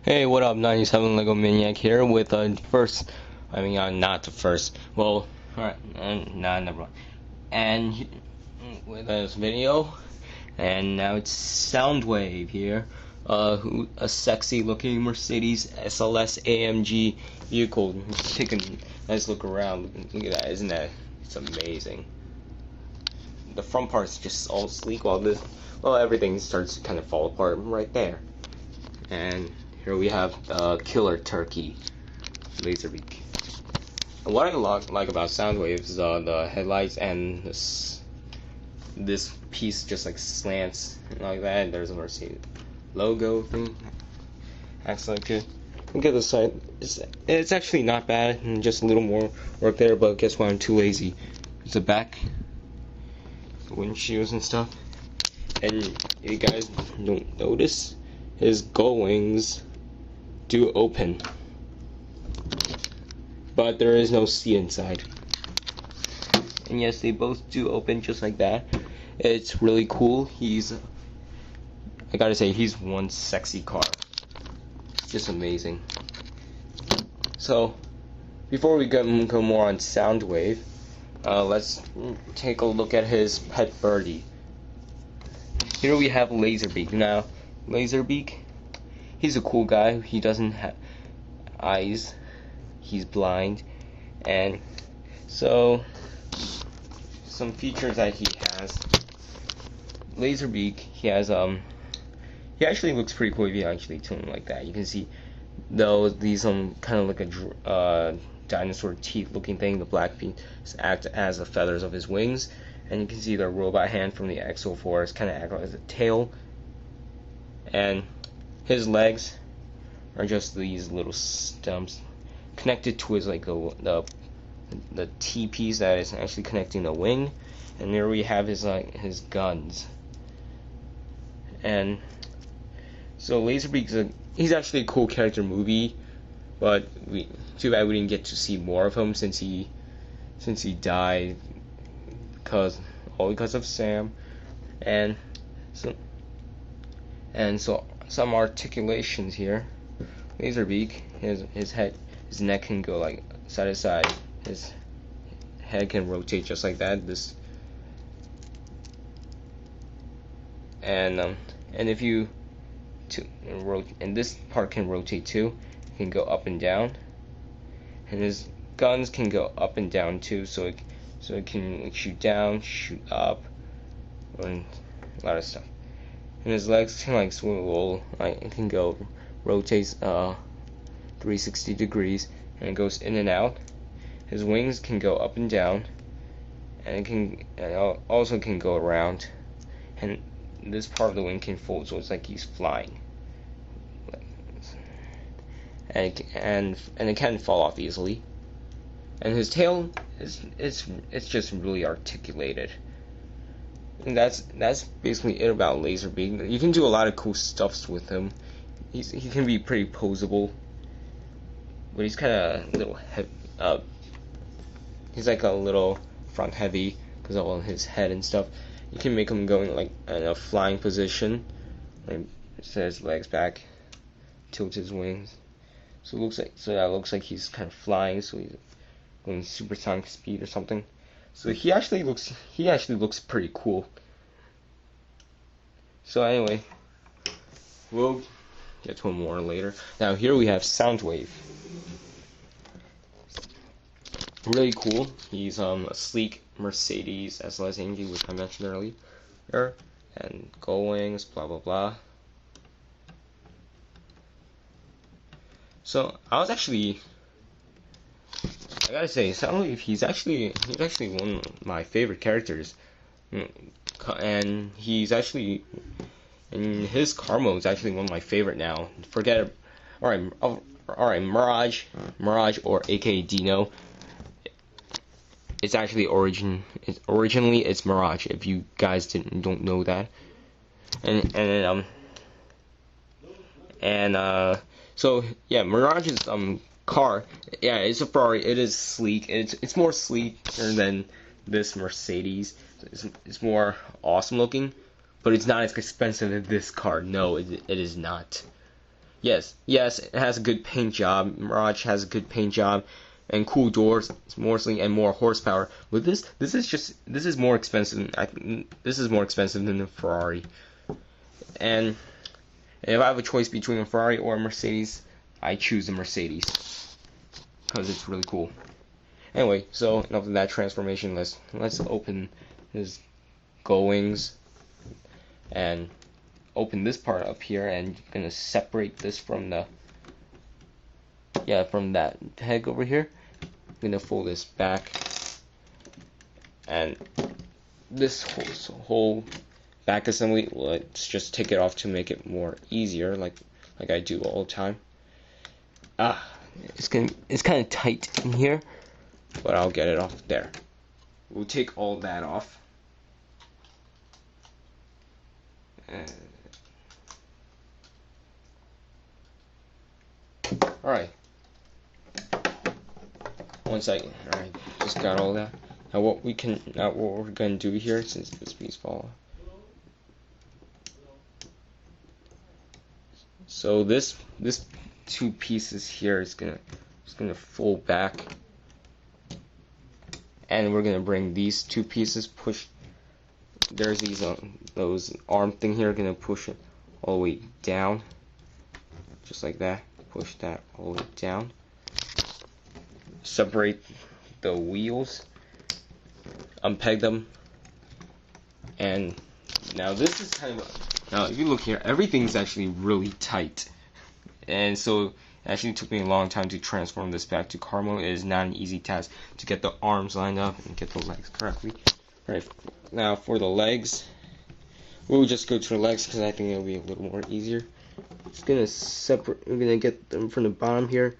Hey, what up, 97 Lego Maniac here with not the first, well, alright, nah, never mind. And with this video, and now it's Soundwave here, a sexy looking Mercedes SLS AMG vehicle. Take a nice look around, look at that, isn't that, it's amazing. The front part's just all sleek, while everything starts to kind of fall apart right there. And here we have the killer turkey, Laserbeak. And what I like about Soundwave is the headlights and this piece just like slants like that. And there's a Mercedes logo thing. Acts like it. Look at the side. It's actually not bad, and just a little more work there. But guess what? I'm too lazy. It's the back, the windshields and stuff. And you guys don't notice, his gull wings do open, but there is no seat inside. And yes, they both do open just like that. It's really cool. I gotta say, he's one sexy car. It's just amazing. So, before we go more on Soundwave, let's take a look at his pet birdie. Here we have Laserbeak. Now, Laserbeak, he's a cool guy. He doesn't have eyes. He's blind. And so, some features that he has. Laserbeak, he he actually looks pretty cool if you actually tune him like that. You can see these kind of like a dinosaur teeth looking thing. The black piece act as the feathers of his wings. And you can see the robot hand from the X04 kind of act as a tail. And his legs are just these little stumps connected to his the T piece that is actually connecting the wing. And there we have his guns. And so Laserbeak he's actually a cool character movie, but too bad we didn't get to see more of him since he died because of Sam. And so some articulations here. Laserbeak, his neck can go like side to side. His head can rotate just like that. And if you and this part can rotate too. It can go up and down. And his guns can go up and down too. So it can shoot down, shoot up, and a lot of stuff. And his legs can like swivel, it can go rotates 360 degrees, and it goes in and out. His wings can go up and down, and also can go around. And this part of the wing can fold, so it's like he's flying. And it can fall off easily. And his tail it's just really articulated. And that's basically it about Laserbeak. You can do a lot of cool stuffs with him. He can be pretty posable, but he's kind of a little heavy. He's like a little front heavy because of all his head and stuff. You can make him go in like in a flying position, like set his legs back, tilt his wings. So that looks like he's kind of flying. So he's going supersonic speed or something. So he actually looks pretty cool. So anyway, we'll get to him more later. Now here we have Soundwave. Really cool. He's a sleek Mercedes SLS AMG, which I mentioned earlier, and gull wings, blah blah blah. So I gotta say, Soundwave, he's actually one of my favorite characters, and he's actually, and his car mode is actually one of my favorite now. Forget it. Alright, Mirage, or aka Dino. It's actually originally it's Mirage. If you guys don't know that, so yeah, Mirage's car, yeah, it's a Ferrari. It is sleek. It's more sleeker than this Mercedes. It's more awesome looking, but it's not as expensive as this car. No, it is not. Yes, it has a good paint job. Mirage has a good paint job, and cool doors, mostly, and more horsepower. But this is more expensive. This is more expensive than the Ferrari. And if I have a choice between a Ferrari or a Mercedes, I choose the Mercedes because it's really cool. Anyway, so enough of that transformation. Let's open his goings and open this part up here, and gonna separate this from the from that peg over here. I'm gonna fold this back, and this whole back assembly, let's just take it off to make it more easier, like I do all the time. It's kind of tight in here, but I'll get it off there. We'll take all that off. Alright. 1 second. Alright, just got all that. Now what we're gonna do here, since this piece fall. So this two pieces here is gonna fold back, and we're gonna bring these two pieces push. There's these those arm thing here, gonna push it all the way down, just like that. Push that all the way down. Separate the wheels, unpeg them, and now this is kind of now if you look here, everything's actually really tight, and so it actually took me a long time to transform this back to car mode. It is not an easy task to get the arms lined up and get the legs correctly. Right now for the legs, we'll just go to the legs because I think it'll be a little more easier. It's gonna separate. We're gonna get them from the bottom here.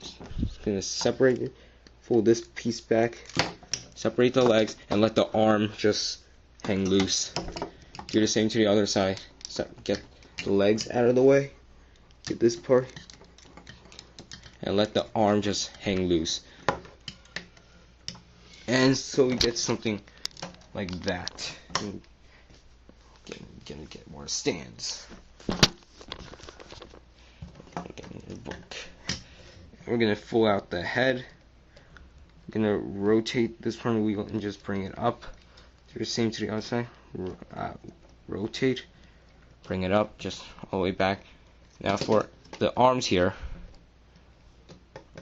Just gonna separate it, fold this piece back, separate the legs, and let the arm just hang loose. Do the same to the other side. So get the legs out of the way. Get this part, and let the arm just hang loose. And so we get something like that. Gonna get more stands. We're gonna pull out the head. We're gonna rotate this front wheel and just bring it up. Do the same to the other side. Rotate, bring it up, just all the way back. Now for the arms here,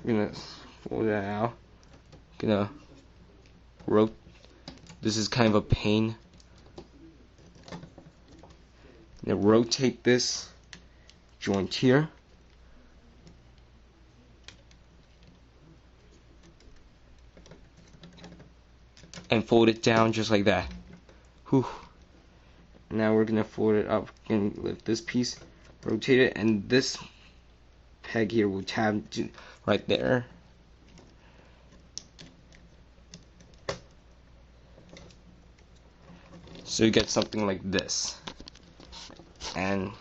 we're gonna fold that out. Gonna rotate. This is kind of a pain. Now rotate this joint here. And fold it down just like that. Whew. Now we're gonna fold it up and lift this piece, rotate it, and this peg here will tab to right there. So you get something like this. And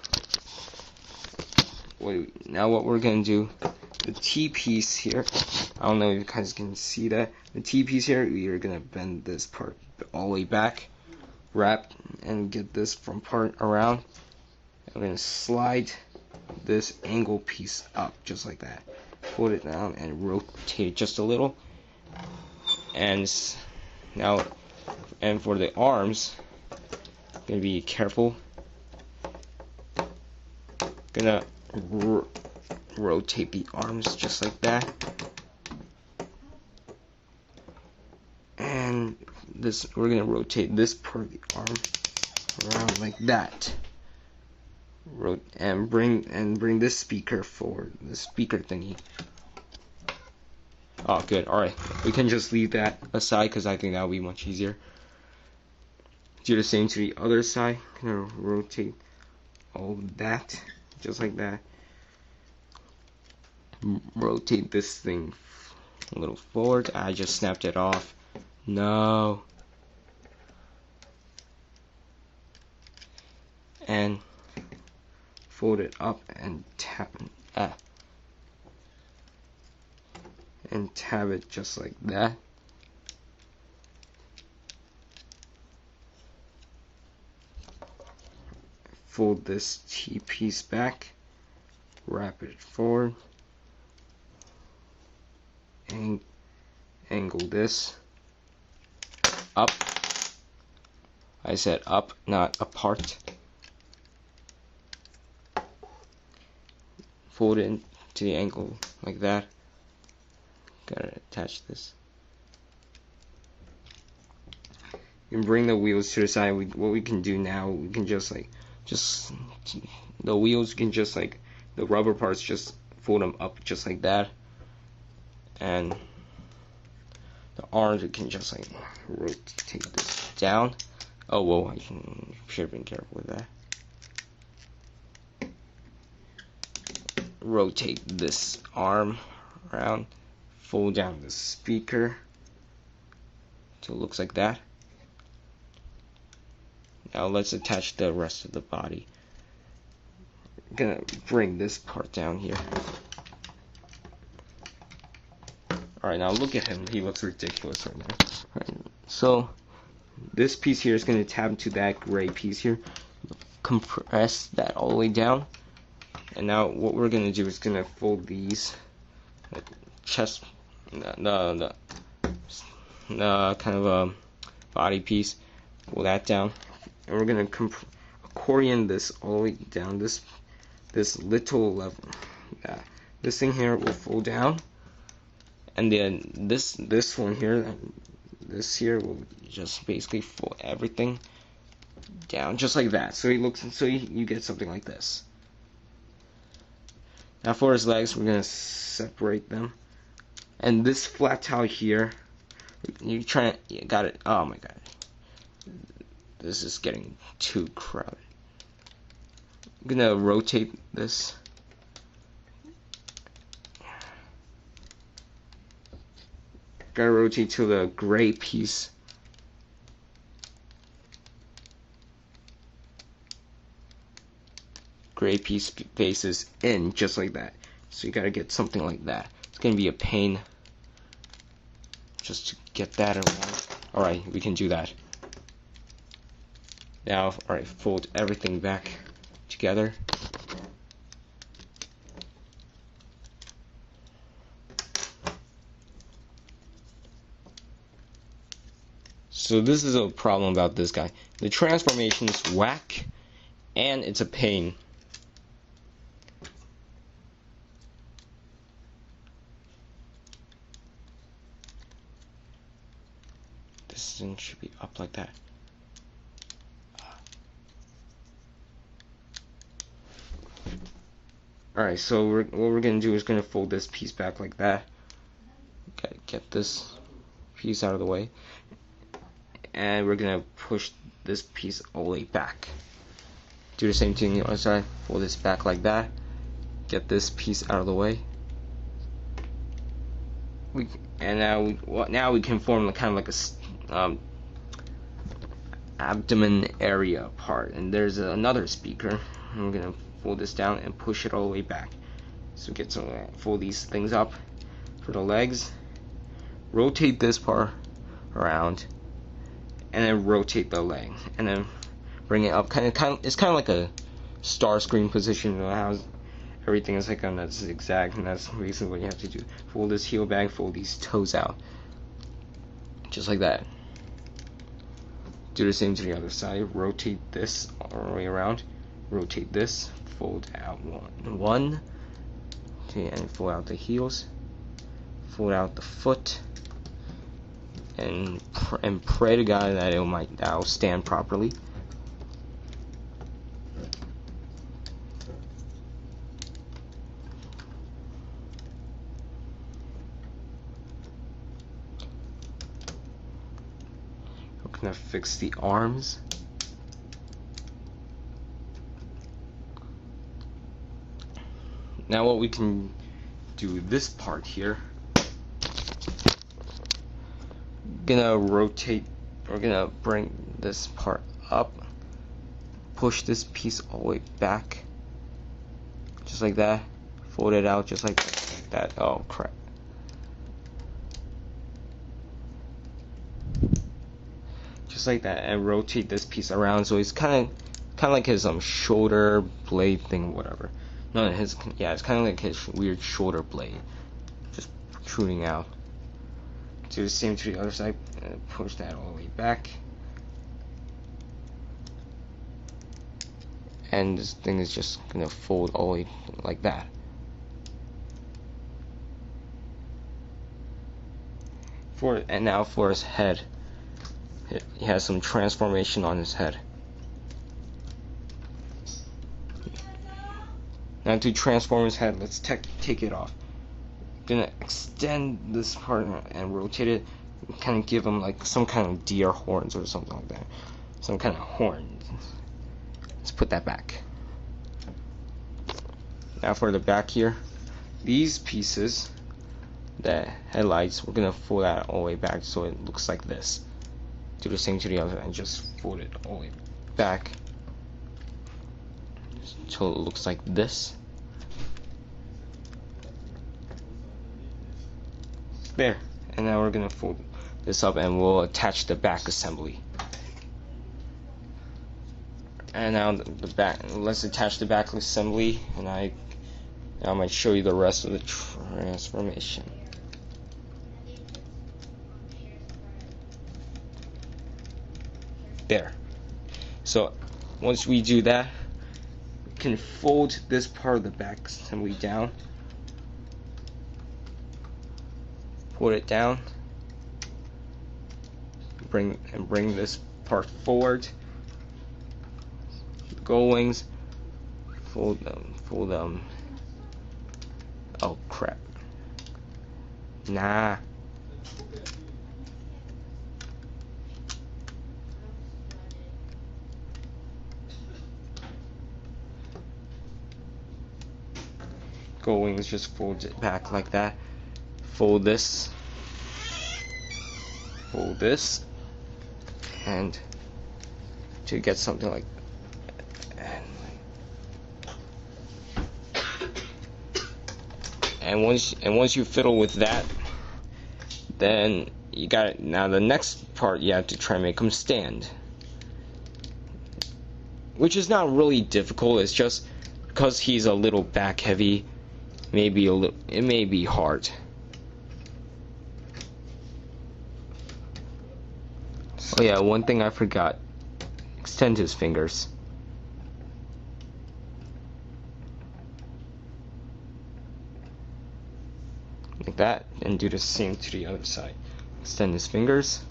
now what we're gonna do, the T piece here, I don't know if you guys can see that. The T piece here, we are gonna bend this part all the way back, wrap, and get this from part around. I'm gonna slide this angle piece up just like that. Fold it down and rotate it just a little. And now, and for the arms, gonna be careful. Gonna rotate the arms just like that. And this, we're gonna rotate this part of the arm around like that. And bring this speaker forward, the speaker thingy. Oh, good. All right, we can just leave that aside because I think that'll be much easier. Do the same to the other side. Gonna rotate all that just like that. Rotate this thing a little forward. I just snapped it off. No. And fold it up and tab it just like that. Fold this T piece back, wrap it forward, and angle this up. I said up, not apart. Fold it into the angle like that. Gotta attach this. You can bring the wheels to the side. What we can do now, we can just the wheels, you can just like the rubber parts, just fold them up just like that, and the arms, we can just like rotate this down. Oh whoa, I should have been careful with that. Rotate this arm around, fold down the speaker till it looks like that. Now let's attach the rest of the body. I'm gonna bring this part down here. Alright, now look at him. He looks ridiculous right now. Right, so this piece here is gonna tap into that gray piece here. Compress that all the way down. And now what we're gonna do is gonna fold these chest, the kind of a body piece. Pull that down, and we're gonna accordion this all the way down. This little level, this thing here will fold down, and then this one here, this here will just basically fold everything down just like that. So you get something like this. Now for his legs, we're gonna separate them, and this flat towel here, you got it. Oh my god, this is getting too crowded. I'm gonna rotate this. Gotta rotate to the gray piece. Gray piece faces in just like that. So you gotta get something like that. It's gonna be a pain just to get that around. Alright, we can do that. Now, alright, fold everything back together. So this is a problem about this guy. The transformation is whack, and it's a pain. This thing should be up like that. Alright, so what we're going to do is going to fold this piece back like that. Gotta get this piece out of the way. And we're going to push this piece all the way back. Do the same thing on the other side. Fold this back like that. Get this piece out of the way. Now we can form kind of like a abdomen area part. And there's another speaker. And we're going to fold this down and push it all the way back. So get some fold these things up for the legs. Rotate this part around, and then rotate the leg, and then bring it up. It's kind of like a star screen position. You know, how everything is like on that zigzag, and that's basically what you have to do. Fold this heel back, fold these toes out, just like that. Do the same to the other side. Rotate this all the way around. Rotate this. Fold out one. Okay, and fold out the heels. Fold out the foot. And pray to God that that'll stand properly. We're gonna fix the arms. Now what we can do this part here. Gonna rotate, we're gonna bring this part up, push this piece all the way back, just like that, fold it out just like that. Oh crap. Just like that, and rotate this piece around so it's kind of like his shoulder blade thing, whatever. No, it's kind of like his weird shoulder blade, just protruding out. Do the same to the other side. Push that all the way back. And this thing is just gonna fold all the way like that. And now for his head, he has some transformation on his head. Now to transform his head, let's take it off. Gonna extend this part and rotate it, and kind of give him like some kind of deer horns or something like that, some kind of horns. Let's put that back. Now for the back here, these pieces, the headlights, we're gonna fold that all the way back so it looks like this. Do the same to the other and just fold it all the way back so it looks like this. There. And now we're gonna fold this up and we'll attach the back assembly. And now the back, let's attach the back assembly, and I might show you the rest of the transformation. There. So once we do that, we can fold this part of the back assembly down. Put it down. Bring this part forward. Gold wings. Fold them. Oh crap. Nah. Gold wings, just fold it back like that. Fold this, and to get something like and once you fiddle with that, then you got it. Now the next part, you have to try and make them stand, which is not really difficult. It's just because he's a little back heavy, it may be hard. Oh yeah, one thing I forgot. Extend his fingers. Like that, and do the same to the other side. Extend his fingers.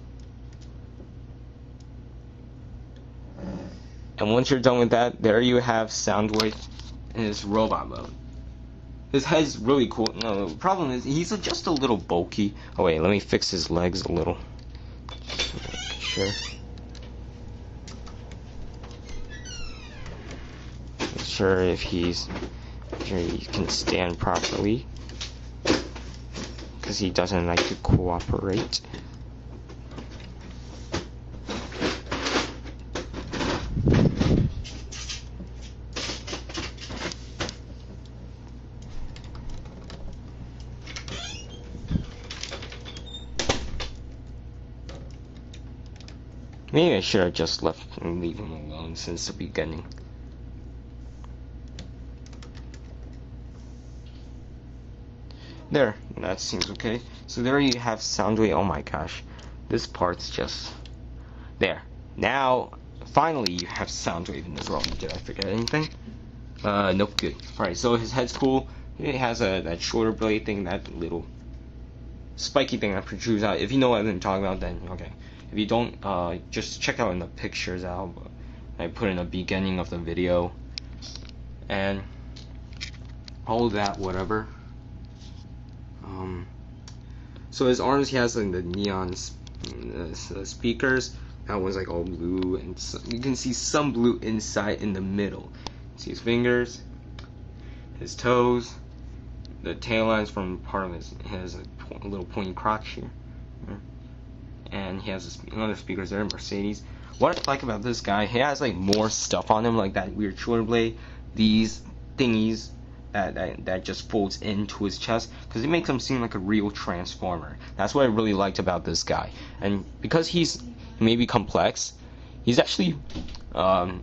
And once you're done with that, there you have Soundwave in his robot mode. His head's really cool. No, the problem is he's just a little bulky. Oh wait, let me fix his legs a little. Sure. Make sure if he can stand properly, because he doesn't like to cooperate. Maybe I should have just left and leave him alone since the beginning. There, that seems okay. So there you have Soundwave. Oh my gosh, this part's just there. Now, finally, you have Soundwave in this role. Did I forget anything? Nope, good. Alright, so his head's cool. It has that shoulder blade thing, that little spiky thing that protrudes out. If you know what I'm talking about, then okay. If you don't, just check out in the pictures I put in the beginning of the video, and all of that, whatever. So his arms, he has like the neon speakers. That one's like all blue, and you can see some blue inside in the middle. See his fingers, his toes, the tail lines from part of his. He has a little pointy crotch here. And he has another speakers there, Mercedes. What I like about this guy, he has like more stuff on him, like that weird shoulder blade, these thingies that just folds into his chest, because it makes him seem like a real transformer. That's what I really liked about this guy. And because he's maybe complex, he's actually the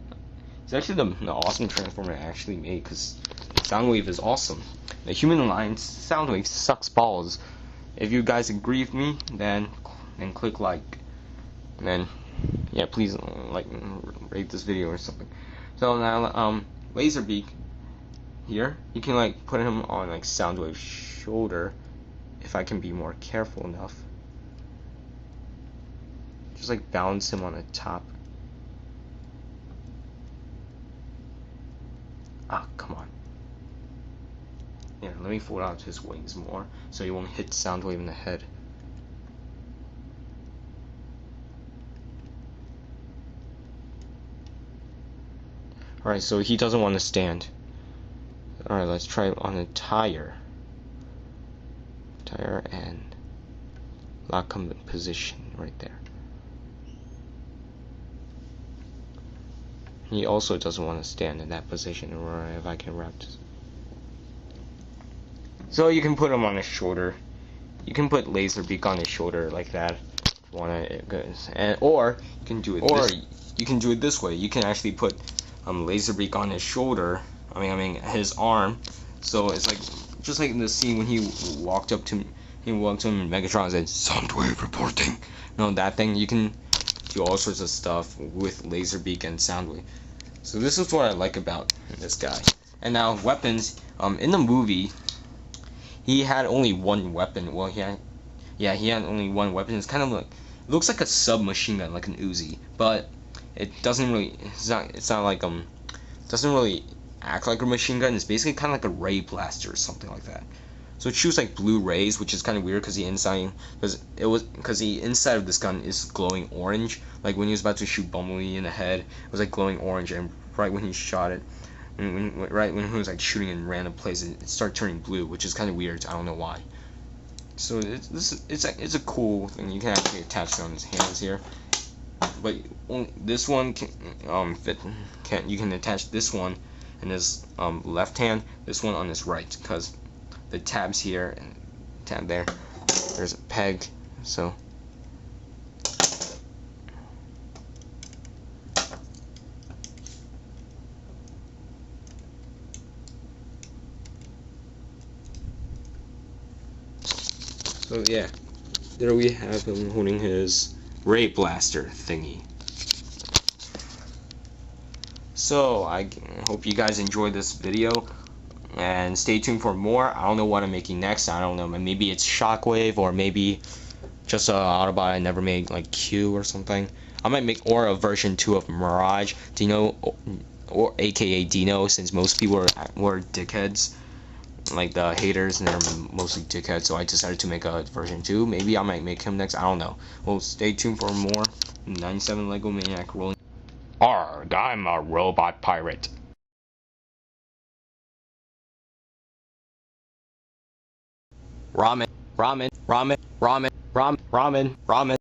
awesome transformer I actually made, because Soundwave is awesome. The Human Alliance Soundwave sucks balls. If you guys agree with me, then click like, and then yeah, please like rate this video or something. So now Laserbeak here, you can like put him on like Soundwave's shoulder if I can be more careful enough. Just like balance him on the top. Ah, come on. Yeah, let me fold out his wings more so he won't hit Soundwave in the head. Alright, so he doesn't want to stand. Alright, let's try it on a tire. Tire and lock him in position right there. He also doesn't want to stand in that position, or if I can wrap this. So you can put him on his shoulder. You can put Laserbeak on his shoulder like that. Or you can do it. You can do it this way. You can actually put Laserbeak on his shoulder. I mean his arm. So it's like just like in the scene when he walked up to him in Megatron and said, "Soundwave reporting." That thing. You can do all sorts of stuff with Laserbeak and Soundwave. So this is what I like about this guy. And now weapons. In the movie, he had only one weapon. Well, he had only one weapon. It's kind of like, it looks like a submachine gun, like an Uzi, but it doesn't really. It's not like doesn't really act like a machine gun. It's basically kind of like a ray blaster or something like that. So it shoots like blue rays, which is kind of weird because the inside of this gun is glowing orange. Like when he was about to shoot Bumblebee in the head, it was like glowing orange, and right when he shot it, right when he was like shooting in random places, it started turning blue, which is kind of weird. I don't know why. So it's a cool thing. You can actually attach it on his hands here, but this one you can attach this one in his left hand, this one on his right, because the tabs here and tab there, there's a peg. So yeah, there we have him holding his ray blaster thingy. So I hope you guys enjoyed this video, and stay tuned for more. I don't know what I'm making next. I don't know, maybe it's Shockwave, or maybe just a Autobot I never made, like Q or something. I might make or a version 2 of Mirage Dino, or aka Dino, since most people were dickheads, like the haters, and they're mostly dickheads. So I decided to make a version 2. Maybe I might make him next. I don't know. Well, stay tuned for more. 97 Lego Maniac rolling. Arg, I'm a robot pirate. Ramen, ramen, ramen, ramen, ramen, ramen, ramen.